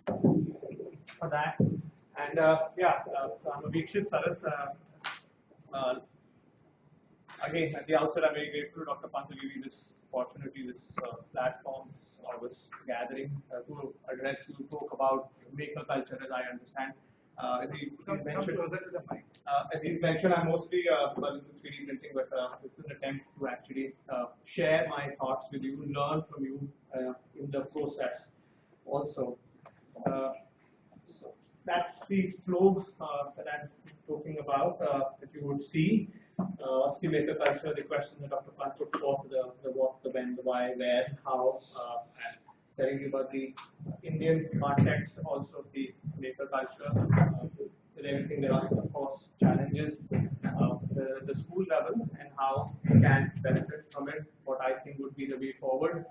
for that. And so I'm Avikshit Saras. Uh, Again, at the outset, I'm very grateful to Dr. Pant to give me this opportunity, this platform, this gathering to address you, talk about maker culture as I understand. As he mentioned, as he's mentioned, I'm mostly into 3D printing, but it's an attempt to actually share my thoughts with you, learn from you in the process also. So that's the flow that I'm talking about, that you would see. What's the maker culture, the question that Dr. Pant put forth, the what, the when, the why, where, how, and telling you about the Indian context also of the maker culture. With everything, there are, of course, challenges the school level and how we can benefit from it, what I think would be the way forward.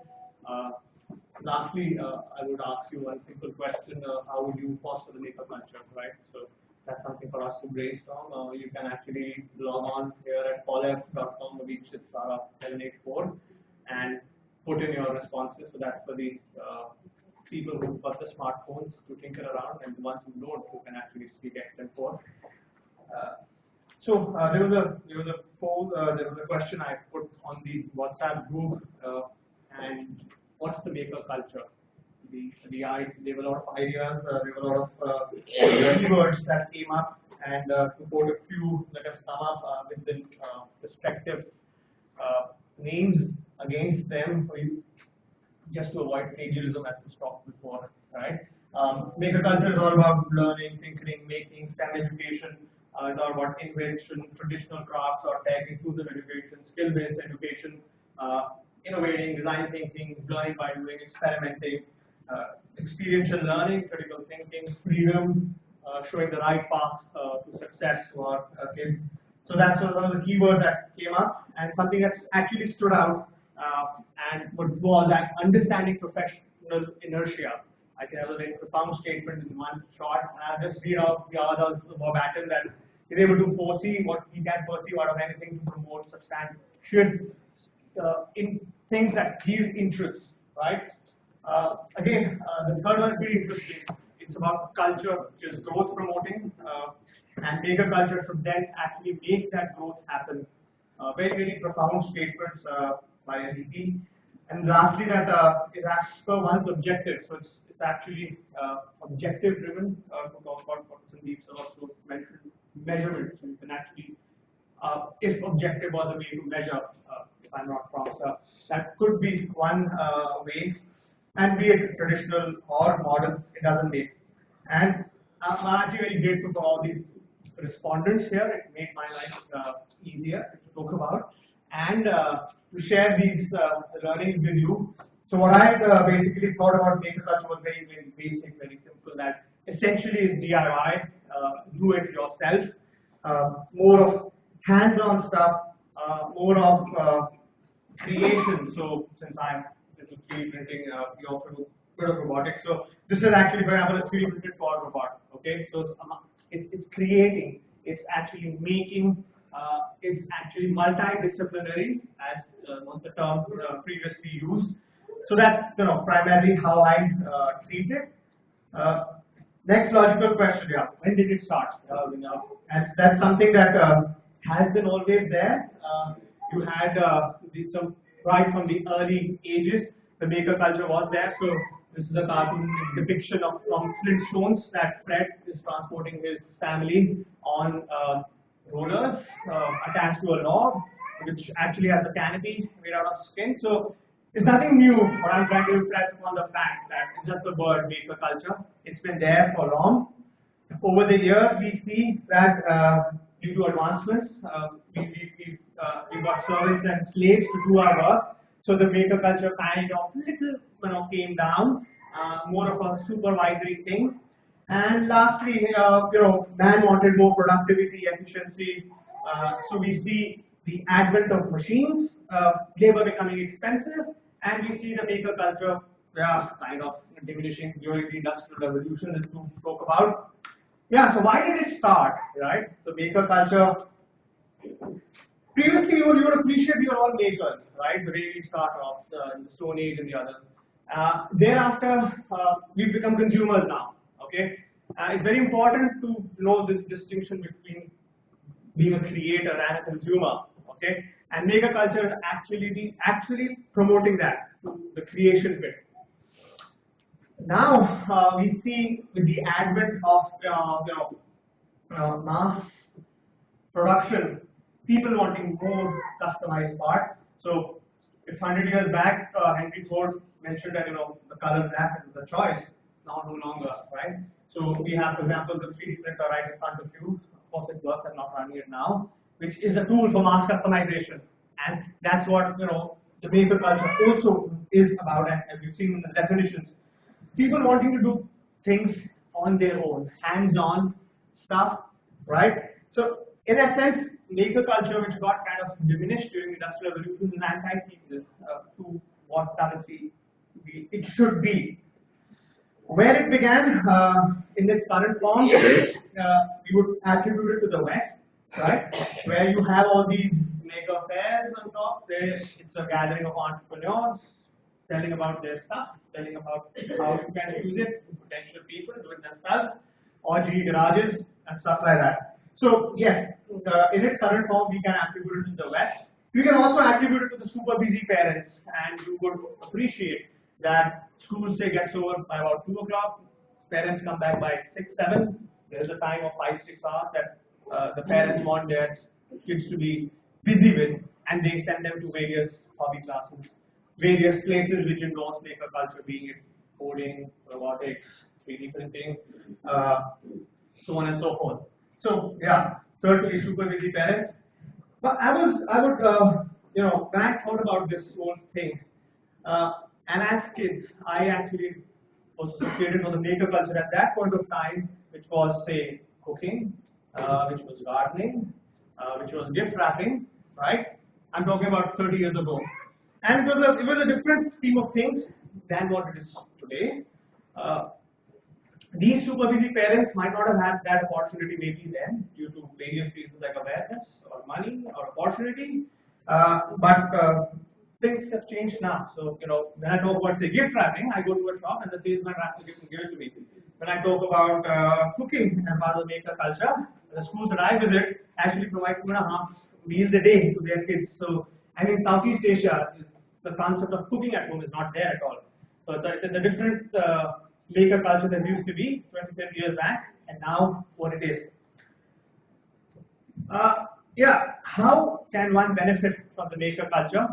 Lastly, I would ask you one simple question: how would you foster the maker culture, right? So that's something for us to brainstorm. You can actually log on here at polf.com, Avikshit Saras 784, and put in your responses. So that's for the people who've got the smartphones to tinker around, and the ones who don't, who can actually speak extempore. So there was a poll, there was a question I put on the WhatsApp group, and what's the maker culture? There were a lot of ideas, there were a lot of keywords that came up, and to quote a few that have come up with the respective names against them, just to avoid plagiarism, as we talked before, right? Maker culture is all about learning, tinkering, making, STEM education. It's all about invention, traditional crafts or tech, inclusive education, skill-based education, innovating, design thinking, learning by doing, experimenting, experiential learning, critical thinking, freedom, showing the right path to success to our kids. So that's one of the keywords that came up, and something that's actually stood out, and what was that understanding professional inertia. I think that was a very profound statement in one shot, and I'll just read out the others verbatim, that he's able to foresee what he can perceive out of anything to promote substantial in things that he's interests, right? Again, the third one is very interesting. It's about culture, which is growth promoting, and maker culture should then actually make that growth happen. Very, very profound statements by NDP. And lastly, that is as per one's objective. So it's actually objective driven. To talk about what Sandeep also mentioned, measurement. So you can actually, if objective was a way to measure, if I'm not wrong, so that could be one way. And be it traditional or modern, it doesn't make. And I'm actually very grateful for all the respondents here. It made my life easier to talk about and to share these learnings with you. So what I basically thought about maker culture was very, very basic, very simple. That essentially is DIY, do it yourself, more of hands-on stuff, more of creation. So since I'm into 3D printing, we also do a bit of robotics. So this is actually, for example, a 3D printed quad robot. Okay, so it's creating, it's actually making, it's actually multidisciplinary, as was the term previously used. So that's primarily how I treat it. Next logical question, yeah, when did it start? And that's something that has been always there. You had some right from the early ages, the maker culture was there. So this is a cartoon depiction of from Flintstones that Fred is transporting his family on rollers attached to a log, which actually has a canopy made out of skin. So it's nothing new. What I'm trying to impress upon the fact that it's just the word maker culture. It's been there for long. Over the years, we see that due to advancements, we've got servants and slaves to do our work. So the maker culture kind of little came down, more of a supervisory thing. And lastly, man wanted more productivity, efficiency. So we see the advent of machines, labor becoming expensive, and we see the maker culture kind of diminishing during the Industrial Revolution, as we spoke about. Yeah, so why did it start, right? So maker culture, previously you would appreciate we were all makers, right? The way we start off in the Stone Age and the others. Thereafter, we've become consumers now. Okay, it's very important to know this distinction between being a creator and a consumer. Okay, and maker culture is actually promoting that to the creation bit. Now we see with the advent of mass production, people wanting more customized part. So if 100 years back, Henry Ford mentioned that the color black is the choice, now no longer, right? So we have, for example, the 3D printer right in front of you. Of course, it works. I'm not running it now, which is a tool for mass customization, and that's what the maker culture also is about. And as you've seen in the definitions, people wanting to do things on their own, hands-on stuff, right? So in a sense, maker culture, which got kind of diminished during the Industrial Revolution, is an antithesis to what currently it should be. Where it began in its current form, we would attribute it to the West, right? Where you have all these maker fairs on top. It's a gathering of entrepreneurs telling about their stuff, telling about how you can use it, potential people do it themselves, or GE garages and stuff like that. So yes, in its current form, we can attribute it to the West. We can also attribute it to the super busy parents, and you would appreciate that school say gets over by about 2 o'clock. Parents come back by 6, 7. There is a time of 5, 6 hours that the parents want their kids to be busy with, and they send them to various hobby classes, various places which endorse maker culture, being it coding, robotics, 3D printing, so on and so forth. So yeah, certainly super busy parents. But I would, when I thought about this whole thing, and as kids, I actually was associated with the maker culture at that point of time, which was, say, cooking, which was gardening, which was gift wrapping, right? I'm talking about 30 years ago. And it was a different scheme of things than what it is today. These super busy parents might not have had that opportunity maybe then due to various reasons like awareness or money or opportunity. But things have changed now. So, when I talk about, say, gift wrapping, I go to a shop and the salesman wraps the gift and gives it to me. When I talk about cooking as part of the maker culture, the schools that I visit actually provide 2.5 meals a day to their kids. So, I mean, Southeast Asia, the concept of cooking at home is not there at all. So it's a different maker culture than used to be 20, 30 years back, and now what it is. Yeah, how can one benefit from the maker culture?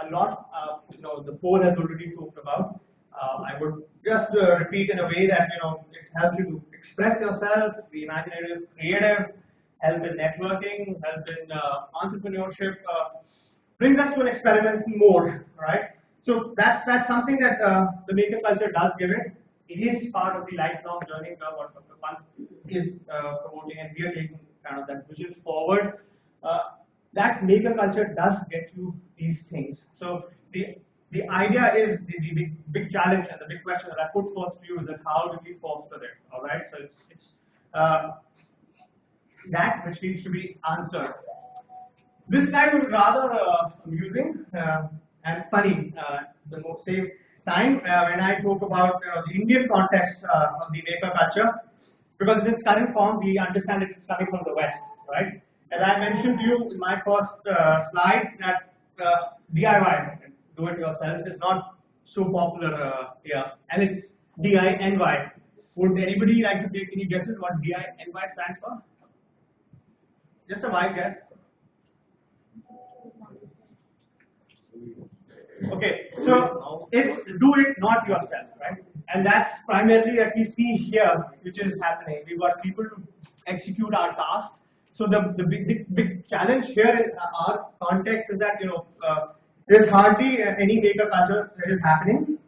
A lot, the poll has already talked about. I would just repeat in a way that it helps you to express yourself, be imaginative, creative, help in networking, help in entrepreneurship, brings us to an experimental mode, right? So that's something that the maker culture does give it. It is part of the lifelong learning curve what Dr. Pant is promoting, and we are taking kind of that vision forward. That maker culture does get you these things. So the idea is the big challenge and the big question that I put forth to you is that how do we foster it? All right, so it's that which needs to be answered. This slide was rather amusing and funny. The same time when I talk about the Indian context of the maker culture, because in its current form we understand that it's coming from the West, right? As I mentioned to you in my first slide, that DIY, do it yourself, is not so popular here, and it's DINY. Would anybody like to take any guesses what DINY stands for? Just a wild guess. Okay, so it's do it not yourself, right? And that's primarily that we see here, which is happening. We've got people to execute our tasks. So the big challenge here in our context is that there's hardly any maker culture that is happening.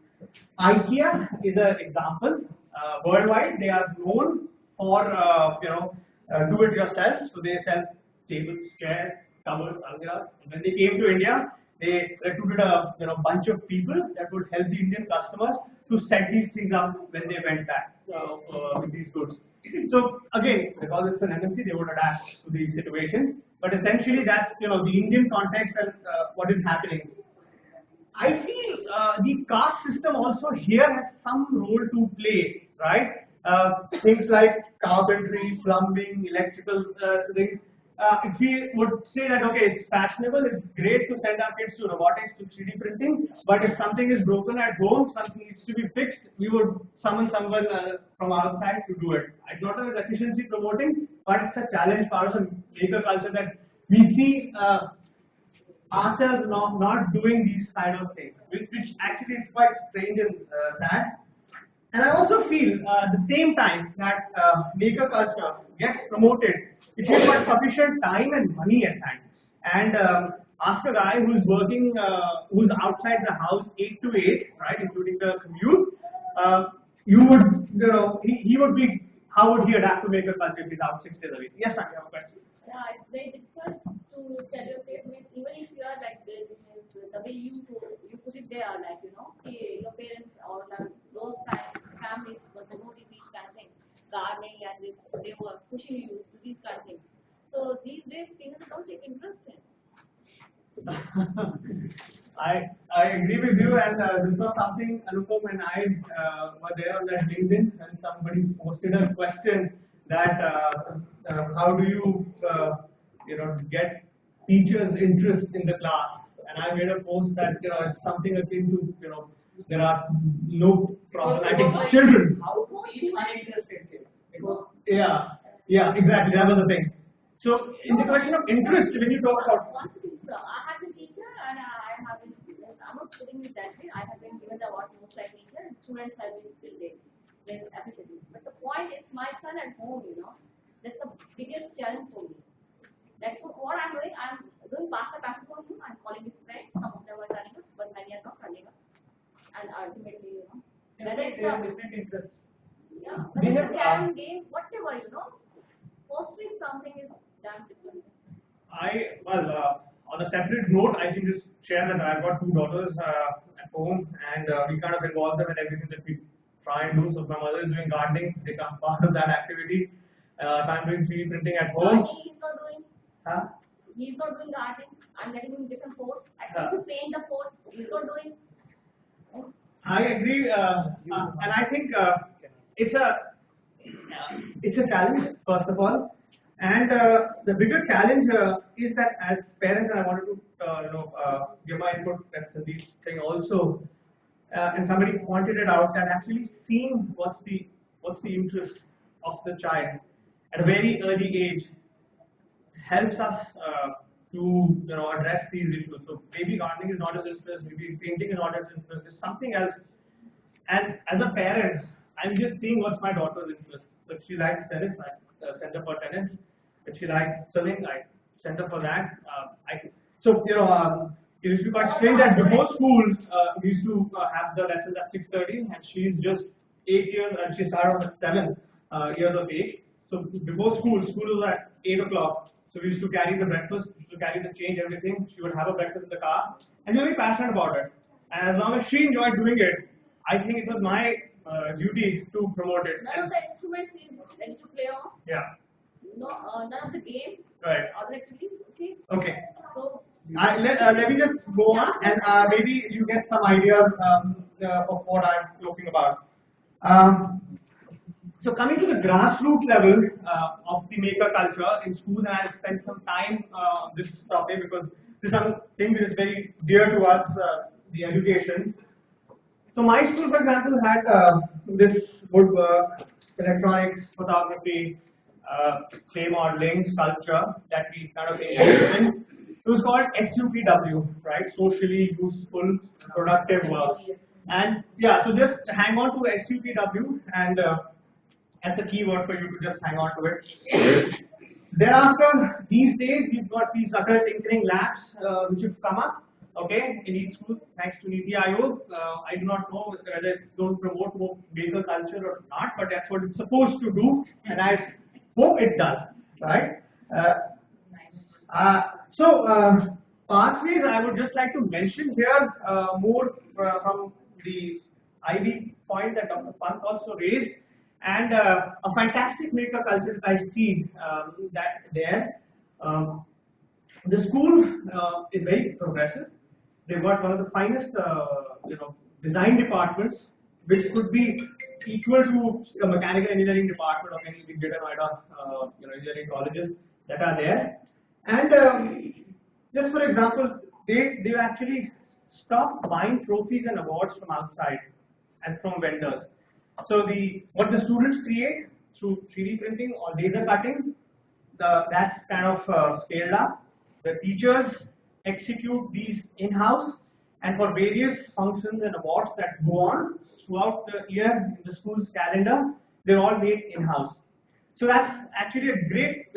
IKEA is an example. Worldwide, they are known for do it yourself. So they sell tables, chairs, cupboards, almirahs. When they came to India, they recruited a bunch of people that would help the Indian customers to set these things up when they went back with these goods. So again, because it's an MNC, they would adapt to the situation. But essentially, that's the Indian context and what is happening. I feel the caste system also here has some role to play, right? Things like carpentry, plumbing, electrical things. If we would say that okay, it's fashionable, it's great to send our kids to robotics, to 3D printing, but if something is broken at home, something needs to be fixed, we would summon someone from outside to do it. I don't know if it's efficiency promoting, but it's a challenge part of the maker culture that we see. Ourselves not doing these kind of things, which actually is quite strange and sad. And I also feel at the same time that maker culture gets promoted if you've got sufficient time and money at hand. And ask a guy who's working, who's outside the house 8 to 8, right, including the commute. You would, he would be, how would he adapt to maker culture if he's out 6 days a week? Yes, ma'am, you have a question. Yeah, it's very difficult to tell your kid, even if you are like this, the way you put it there, like, your parents or those kind families were devoting these kind of things, gardening, and they were pushing you to these kind of things. So these days, teenagers don't take interest in. I agree with you, and this was something Anupam and I were there on that LinkedIn, and somebody posted a question that how do you get teachers' interest in the class? And I made a post that it's something akin to there are no problematic children. How to teach uninterested kids? It was yeah, exactly. That was the thing. So in the question of interest, when you talk about I have been teacher, and I'm not putting it that way. I have been given the award most like teacher, and students have been still there appreciated. But the point is, my son at home, that's the biggest challenge for me. Like, so what I'm doing pasta for him. I'm calling his friends. Some of them are running up, but many are not running up. And ultimately, whether it's a different interests. Yeah, whether it's a carrom game, whatever, fostering something is damn different. On a separate note, I can just share that I've got 2 daughters at home, and we kind of involve them in everything that we try and do. So if my mother is doing gardening, they become part of that activity. If I'm doing 3D printing at home. He's not doing. Huh? He's not doing gardening. I'm getting him different posts. At least to paint the post. He's not doing. I agree, and I think it's a challenge first of all. And the bigger challenge is that as parents, and I wanted to give my input at Sandeep's thing also, and somebody pointed it out that actually seeing what's the interest of the child at a very early age helps us to address these issues. So maybe gardening is not as interest, maybe painting is not as interest, it's something else. And as a parent, I'm just seeing what's my daughter's interest. So if she likes tennis, I send her for tennis. If she likes swimming, I send her for that. It used to be quite strange that before school, we used to have the lessons at 6:30, and she's just 8 years, and she started at 7 years of age. So before school was at 8 o'clock. So we used to carry the breakfast, we used to carry the change, everything. She would have a breakfast in the car, and we were very passionate about it. And as long as she enjoyed doing it, I think it was my duty to promote it. None of the instruments is ready to play on. Yeah. None of the games. Right. Are activities. Okay. So. Let me just go on, and maybe you get some ideas of what I'm talking about. So coming to the grassroots level of the maker culture in schools, and I'll spend some time on this topic because this is something that is very dear to us, the education. So my school, for example, had this woodwork, electronics, photography, clay modeling, sculpture that we kind of engaged in. It was called SUPW, right? Socially useful, productive work. And yeah, so just hang on to SUPW, and that's the key word for you to just hang on to it. Thereafter, these days, we've got these other tinkering labs which have come up, okay, in each school, thanks to Niti Aayog. I do not know whether it don't promote more maker culture or not, but that's what it's supposed to do, and I hope it does, right? Pathways, I would just like to mention here more from the IV point that Dr. Pant also raised, and a fantastic maker culture I see that there. The school is very progressive. they've got one of the finest, design departments, which could be equal to a mechanical engineering department of any big data Noida, engineering colleges that are there. And just for example, they actually stopped buying trophies and awards from outside and from vendors. So what the students create through 3D printing or laser cutting, that's kind of scaled up. The teachers execute these in-house, and for various functions and awards that go on throughout the year in the school's calendar, they're all made in-house. So that's actually a great,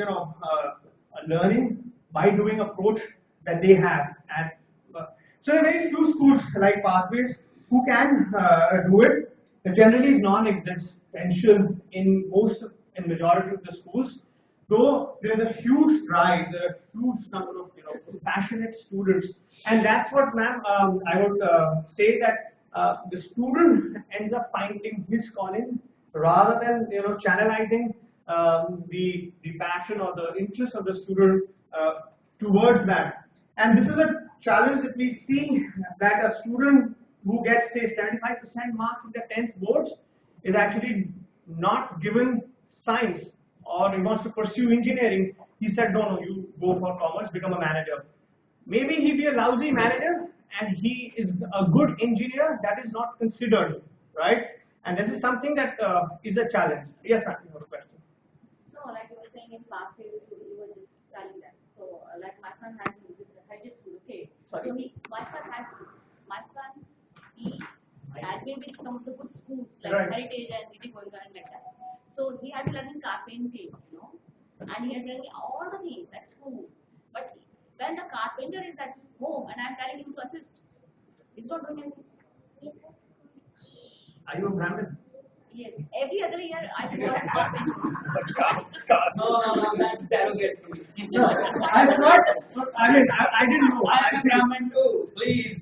learning by doing approach that they have. And so there are very few schools like Pathways who can do it. It generally is non-existential in majority of the schools. Though there's a huge drive, there are a huge number of passionate students, and that's what, ma'am, I would say that the student ends up finding his calling rather than channelizing the passion or the interest of the student towards that. And this is a challenge that we see, that a student who gets say 75% marks in the 10th boards is actually not given science, or he wants to pursue engineering. He said, no, you go for commerce, become a manager. Maybe he be a lousy manager and he is a good engineer. That is not considered, right? And this is something that is a challenge. Yes, ma'am, you have a question. No, like you were saying in classes, you were just telling that. So, like my son had to visit the heritage school, okay? Sorry? So he had been with some of the good schools like Right. Heritage and Niti Golga and like that. So he had to learn in carpentry, and he had learned all the things at school. But when the carpenter is at home and I'm telling him to assist, he's not doing anything. Are you a Brahmin? Yes. Every other year I do work in carpentry. No, that's derogatory. No, I thought, I didn't know. I am a Brahmin too, please.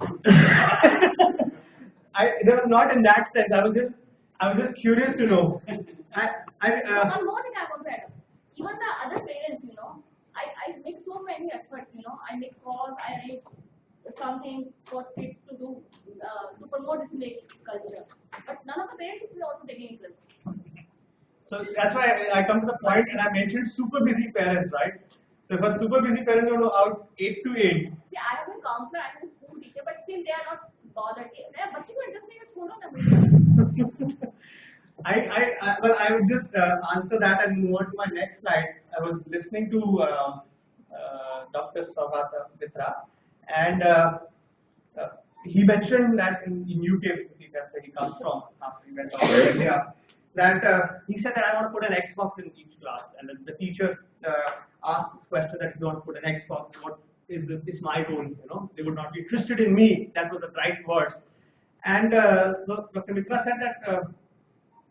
There was not in that sense. I was just curious to know. One more thing I want to add. Even the other parents, I make so many efforts, I make calls, I arrange something for kids to do to promote this make culture. But none of the parents is also taking interest. So that's why I come to the point, and I mentioned super busy parents, right? So if a super busy parent is out 8 to 8. See, I am a counselor, I am a school teacher, but still they are not bothered. बच्चे को interest नहीं है, छोड़ो ना. Well, I would just answer that and move on to my next slide. I was listening to Dr. Saurabh Mitra, and he mentioned that in UK, that's where he comes from, after he went out to India, that he said that I want to put an Xbox in each class, and the teacher asked this question that if you want to put an Xbox, what is my role? They would not be interested in me. That was the right words. And Dr. Mitra said that.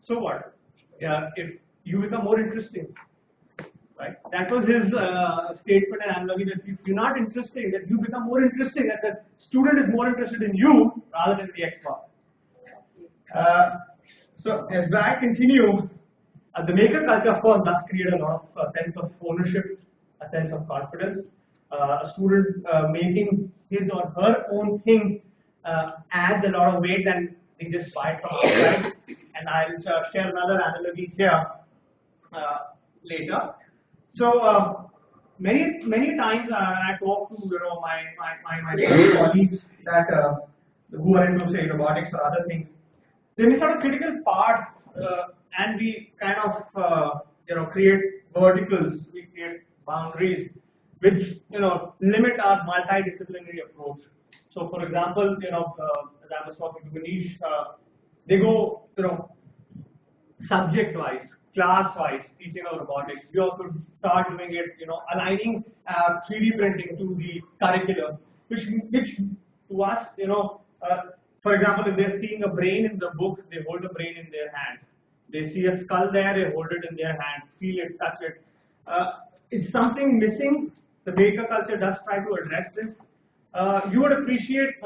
So what? If you become more interesting, right? That was his statement and analogy, that if you're not interesting, that you become more interesting, that the student is more interested in you rather than the Xbox. So as I continue, the maker culture, of course, does create a lot of sense of ownership, a sense of confidence. A student making his or her own thing adds a lot of weight than they just buy it from outside. And I'll share another analogy here later. So many times I talk to my colleagues that who are into say robotics or other things. They miss out a critical part, and we kind of create verticals, we create boundaries, which limit our multidisciplinary approach. So, for example, as I was talking to Manish, they go subject-wise, class-wise, teaching of robotics. We also start doing it, aligning 3D printing to the curriculum, which to us, for example, if they're seeing a brain in the book, they hold a brain in their hand. They see a skull there, they hold it in their hand, feel it, touch it. Is something missing? The maker culture does try to address this. You would appreciate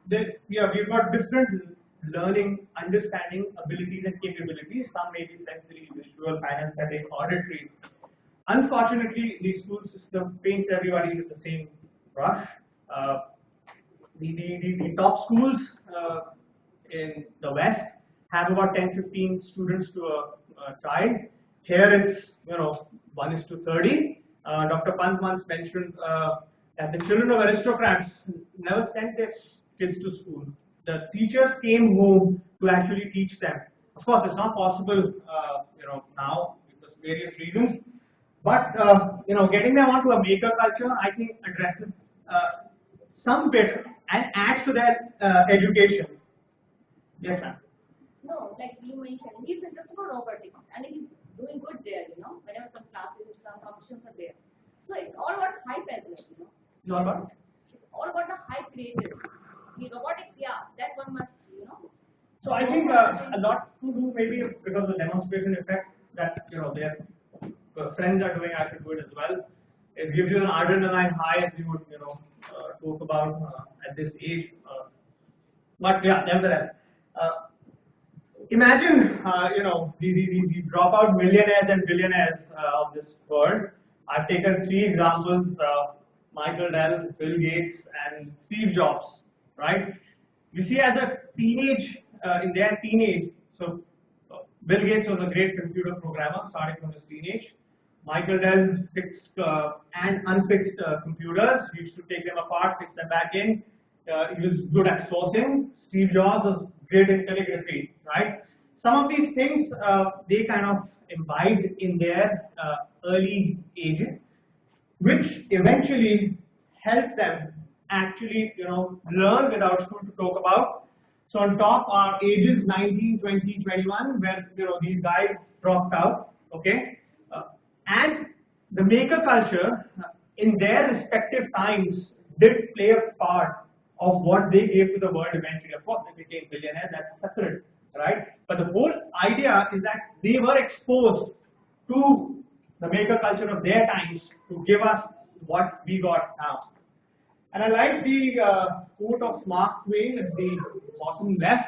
that we've got different learning, understanding, abilities and capabilities. Some may be sensory, visual, kinesthetic, auditory. Unfortunately, the school system paints everybody with the same brush. the top schools in the West have about 10-15 students to a child. Here it's 1:30. Dr. Pant once mentioned that the children of aristocrats never sent their kids to school. The teachers came home to actually teach them. Of course, it's not possible, now because of various reasons. But getting them onto a maker culture, I think, addresses some bit and adds to their education. Yes, ma'am. No, like you mentioned, he's interested in robotics and he's doing good there, whenever some classes, some competitions are there. So it's all about hype as well, It's all about. It's all about the hype created. The robotics, yeah, that one must. So I think a lot to do maybe because of the demonstration effect that their friends are doing. I should do it as well. It gives you an adrenaline high as you would talk about at this age. But yeah, nevertheless, imagine the dropout millionaires and billionaires of this world. I've taken 3 examples: Michael Dell, Bill Gates, and Steve Jobs. Right? You see, as a teenage, in their teenage, so Bill Gates was a great computer programmer starting from his teenage. Michael Dell fixed and unfixed computers. He used to take them apart, fix them back in. He was good at sourcing. Steve Jobs was great in calligraphy, right? Some of these things they kind of imbibed in their early age, which eventually helped them actually, learn without school to talk about. So on top are ages 19, 20, 21, where these guys dropped out, okay? And the maker culture in their respective times did play a part of what they gave to the world eventually. Of course, they became billionaires, that's separate, right? But the whole idea is that they were exposed to the maker culture of their times to give us what we got now. And I like the quote of Mark Twain at the bottom left,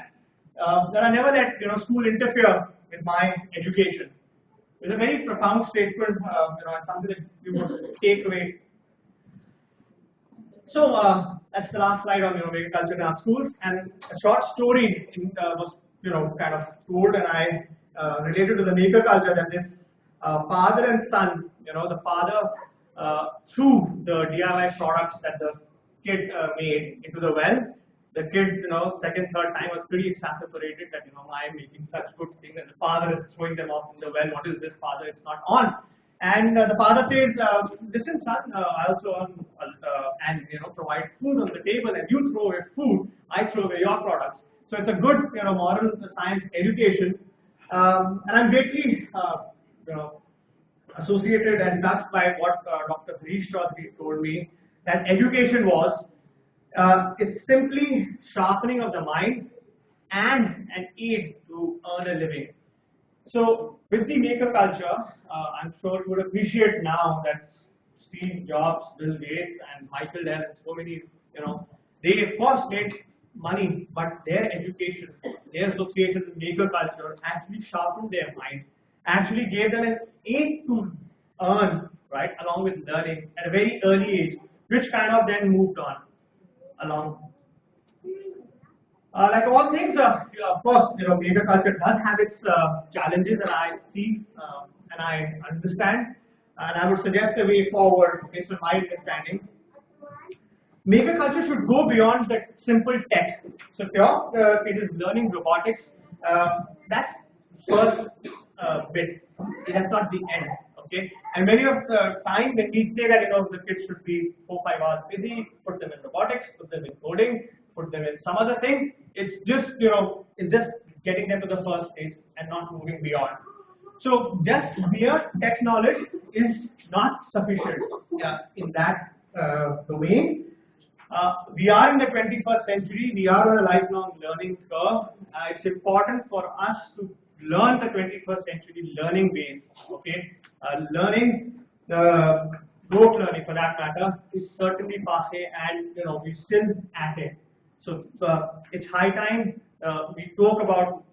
that I never let school interfere with my education. It's a very profound statement, and something that you would take away. So that's the last slide on maker culture in our schools, and a short story was kind of told, and I related to the maker culture that this father and son, the father threw the DIY products that the kid made into the well. The kid, second, third time was pretty exasperated that, I'm making such good things and the father is throwing them off in the well. What is this, father? It's not on. And the father says, listen, son, I also earn and, provide food on the table, and you throw away food, I throw away your products. So it's a good, moral science education. And I'm greatly, associated and touched by what Dr. Harish Chaudhary told me, that education was it's simply sharpening of the mind and an aid to earn a living. So with the maker culture, I'm sure you would appreciate now that Steve Jobs, Bill Gates, and Michael Dell, and so many, they of course made money, but their education, their association with maker culture actually sharpened their mind, actually gave them an aid to earn, right, along with learning at a very early age, which kind of then moved on along. Like all things, of course, maker culture does have its challenges, and I see and I understand, and I would suggest a way forward based on my understanding. Maker culture should go beyond the simple tech. So if your kid is learning robotics, that's first bit. That's not the end. Okay. And many of the time when we say that the kids should be 4-5 hours busy, put them in robotics, put them in coding, put them in some other thing, it's just it's just getting them to the first stage and not moving beyond. So just mere tech knowledge is not sufficient in that domain. We are in the 21st century. We are on a lifelong learning curve. It's important for us to learn the 21st century learning base. Okay, learning, rote learning for that matter, is certainly passé, and we're still at it. So it's high time we talk about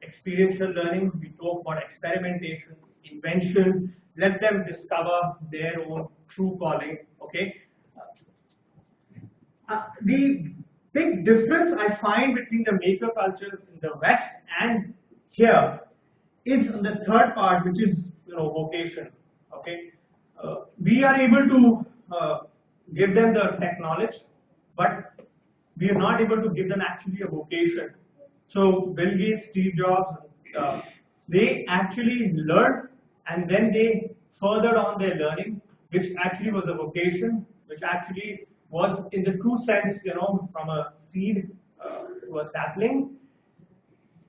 experiential learning. We talk about experimentation, invention. Let them discover their own true calling. Okay. The big difference I find between the maker culture in the West and here is on the third part, which is vocation. Okay, we are able to give them the tech knowledge, but we are not able to give them actually a vocation. So Bill Gates, Steve Jobs, they actually learned and then they furthered on their learning, which actually was a vocation, which actually was in the true sense, from a seed to a sapling.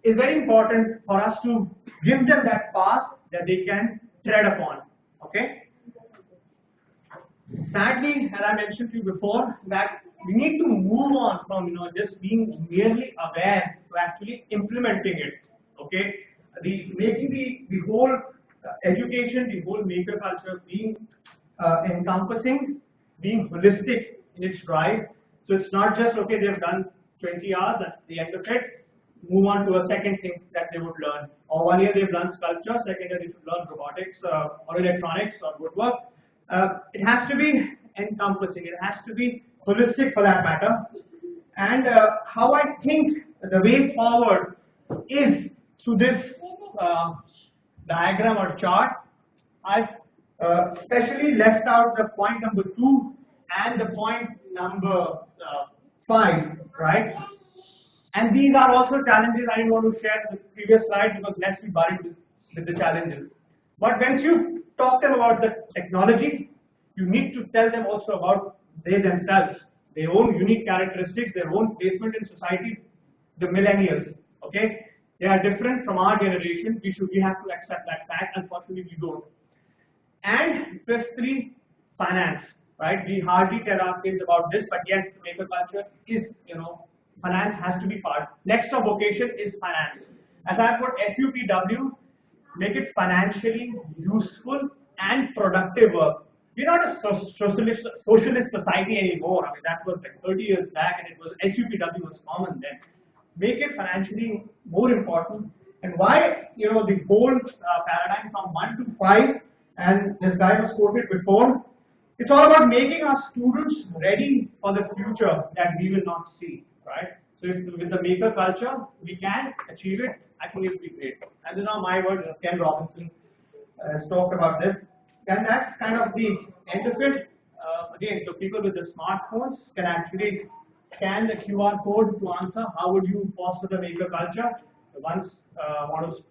Is very important for us to give them that path that they can tread upon. Okay. Sadly, as I mentioned to you before, that we need to move on from just being merely aware to actually implementing it. Okay, making the whole education, the whole maker culture being encompassing, being holistic in its drive. So it's not just okay, they've done 20 hours, that's the end of it. Move on to a second thing that they would learn. Or 1 year they've learned sculpture, second year they should learn robotics or electronics or woodwork. It has to be encompassing, it has to be holistic for that matter. And how I think the way forward is through this diagram or chart. I've specially left out the point number 2 and the point number 5, right? And these are also challenges. I didn't want to share the previous slide because let's be buried with the challenges. But once you talk them about the technology, you need to tell them also about they themselves, their own unique characteristics, their own placement in society, the millennials. Okay, they are different from our generation. We have to accept that fact. Unfortunately, we don't. And fifthly, finance. Right? We hardly tell our kids about this, but yes, maker culture is finance has to be part. Next of vocation is finance. As I put SUPW, make it financially useful and productive work. We're not a socialist society anymore. I mean, that was like 30 years back, and it was SUPW was common then. Make it financially more important. And why, the whole paradigm from 1 to 5, and this guy was quoted before, it's all about making our students ready for the future that we will not see, right? So if with the maker culture, we can achieve it, I think it will be great. And these are my words, Ken Robinson has talked about this. And that's kind of the end of it. Again, so people with the smartphones can actually scan the QR code to answer how would you foster the maker culture. Once want to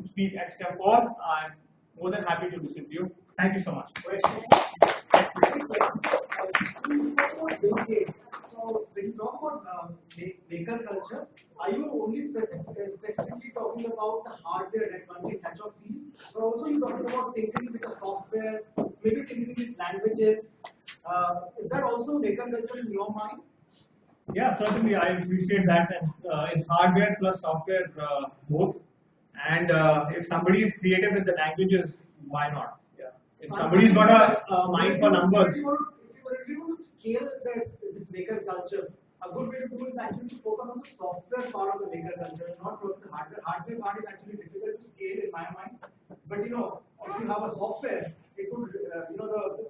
speak extempore, I'm more than happy to listen to you. Thank you so much. So when you talk about maker culture, are you only specifically talking about the hardware that one can touch or feel, or also you talking about tinkering with the software, maybe tinkering with languages? Is that also maker culture in your mind? Yeah, certainly. I appreciate that. It's hardware plus software both. And if somebody is creative with the languages, why not? Yeah. If somebody's got a mind for numbers. If you were to scale this maker culture, a good way to do it is actually to focus on the software part of the maker culture, not the hardware. Hardware part is actually difficult to scale in my mind. But if you have a software, it could, the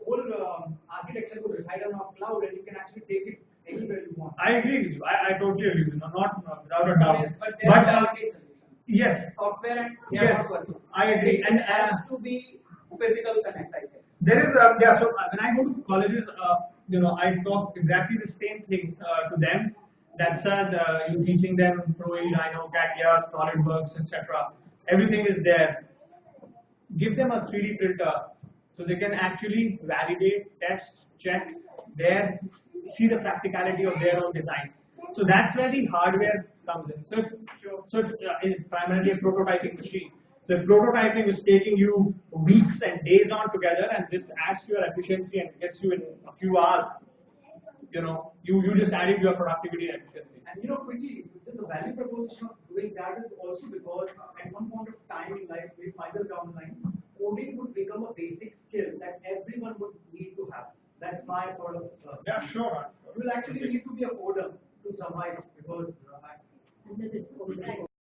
whole architecture could reside on a cloud, and you can actually take it anywhere you want. I agree with you. I totally agree with you. Not without a doubt. But there are solutions. Yes. Software and Yes, I agree. And it has to be physical connect, I think. There is so when I go to colleges, I talk exactly the same thing to them. That said, you're teaching them Pro, Rhino, CATIA, SolidWorks, etc. Everything is there. Give them a 3D printer so they can actually validate, test, check see the practicality of their own design. So that's where the hardware comes in. So it's primarily a prototyping machine. So if prototyping is taking you weeks and days on together, and this adds to your efficiency and gets you in a few hours, you just added your productivity and efficiency. And quickly, the value proposition of doing that is also because at some point of time in life, maybe 5 years down the line, coding would become a basic skill that everyone would need to have. That's my sort of. Yeah, sure. You will actually need to be a coder to survive because.